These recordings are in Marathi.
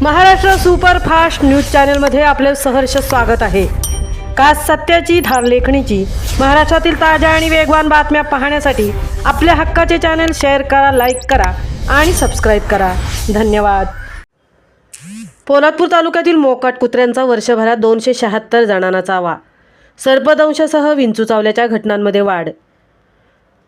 महाराष्ट्र सुपरफास्ट न्यूज चॅनलमध्ये आपले सहर्ष स्वागत आहे। का सत्याची धार लेखणीची महाराष्ट्रातील ताज्या आणि वेगवान बातम्या पाहण्यासाठी आपल्या हक्काचे चॅनल शेअर करा, लाईक करा आणि सबस्क्राइब करा। धन्यवाद। पोलादपूर तालुक्यातील मोकाट कुत्र्यांचा वर्षभरात 276 जणांना चावा। सर्पदंशासह विंचू चावल्याच्या घटनांमध्ये वाढ।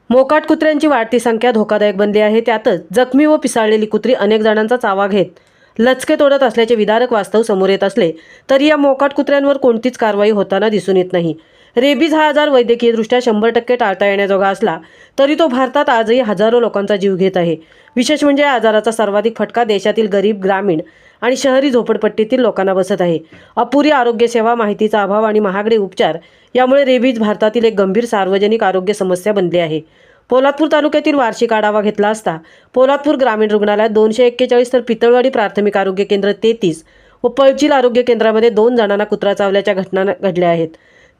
मोकाट कुत्र्यांची वाढती संख्या धोकादायक बनली आहे। त्यातच जखमी व पिसाळलेली कुत्री अनेक जणांचा चावा घेत लचके तोडत असल्याचे विदारक वास्तव समोर येत असले तरी या मोकाट कुत्र्यांवर कोणतीच कारवाई होताना दिसून येत नाही। रेबीज हा आजार वैद्यकीयदृष्ट्या 100% टाळता येण्याजोगा असला तरी तो भारतात आजही हजारो लोकांचा जीव घेत आहे। विशेष म्हणजे आजाराचा सर्वाधिक फटका देशातील गरीब, ग्रामीण आणि शहरी झोपडपट्टीतील लोकांना बसत आहे। अपुरी आरोग्य सेवा, माहितीचा अभाव आणि महागडे उपचार यामुळे रेबीज भारतातील एक गंभीर सार्वजनिक आरोग्य समस्या बनली आहे। पोलादपूर तालुक्यातील वार्षिक आढावा घेतला असता पोलादपूर ग्रामीण रुग्णालयात 241 तर पितळवाडी प्राथमिक आरोग्य केंद्र 33 व पळचील आरोग्य केंद्रामध्ये 2 जणांना कुत्रा चावल्याच्या घटना घडल्या आहेत।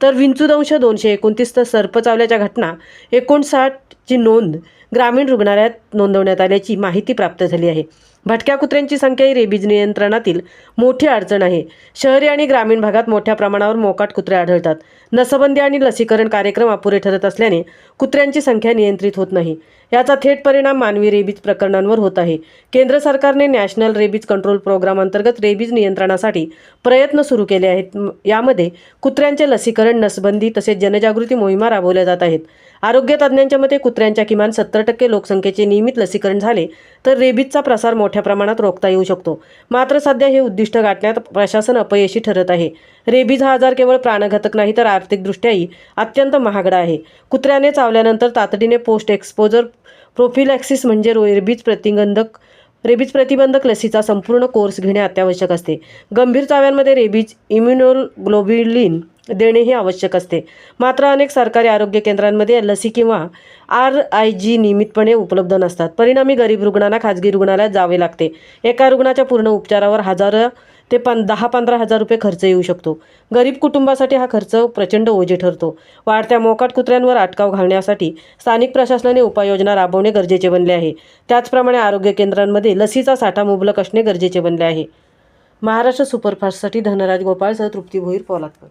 तर विंचूदंश 229 तर सर्प चावल्याच्या घटना 59 ची नोंद ग्रामीण रुग्णालयात नोंदवण्यात आल्याची माहिती प्राप्त झाली आहे। भटक्या कुत्र्यांची संख्या ही रेबीज नियंत्रणातील मोठी अडचण आहे। शहरी आणि ग्रामीण भागात मोठ्या प्रमाणावर मोकाट कुत्रे आढळतात। नसबंदी आणि लसीकरण कार्यक्रम अपुरे ठरत असल्याने कुत्र्यांची संख्या नियंत्रित होत नाही। याचा थेट परिणाम मानवी रेबीज प्रकरणांवर होत आहे। केंद्र सरकारने नॅशनल रेबीज कंट्रोल प्रोग्राम अंतर्गत रेबीज नियंत्रणासाठी प्रयत्न सुरू केले आहेत। यामध्ये कुत्र्यांचे लसीकरण, नसबंदी तसेच जनजागृती मोहिमा राबवल्या जात आहेत। आरोग्य तज्ज्ञांच्या मते कुत्र्यांच्या किमान 70% लोकसंख्येचे नियमित लसीकरण झाले तर रेबीजचा प्रसार मोठ्या प्रमाणात रोखता येऊ शकतो। मात्र सध्या हे उद्दिष्ट गाठण्यात प्रशासन अपयशी ठरत आहे। रेबीज हा आजार केवळ प्राणघातक नाही तर आर्थिकदृष्ट्याही अत्यंत महागडा आहे। कुत्र्याने चावल्यानंतर तातडीने पोस्ट एक्सपोजर प्रोफिलॅक्सिस म्हणजे रेबीज प्रतिबंधक लसीचा संपूर्ण कोर्स घेणे अत्यावश्यक असते। गंभीर चाव्यांमध्ये रेबीज इम्युनोग्लोब्युलिन देणेही आवश्यक असते। मात्र अनेक सरकारी आरोग्य केंद्रांमध्ये लसी किंवा RIG नियमितपणे उपलब्ध नसतात। परिणामी गरीब रुग्णांना खाजगी रुग्णालयात जावे लागते। एका रुग्णाच्या पूर्ण उपचारावर 1000 ते 10-15 हजार रुपये खर्च येऊ शकतो। गरीब कुटुंबासाठी हा खर्च प्रचंड ओझे ठरतो। वाढत्या मोकाट कुत्र्यांवर अटकाव घालण्यासाठी स्थानिक प्रशासनाने उपाययोजना राबवणे गरजेचे बनले आहे। त्याचप्रमाणे आरोग्य केंद्रांमध्ये लसीचा साठा मुबलक असणे गरजेचे बनले आहे। महाराष्ट्र सुपरफास्टसाठी धनराज गोपाळसह तृप्ती भोईर, पोलादपूर।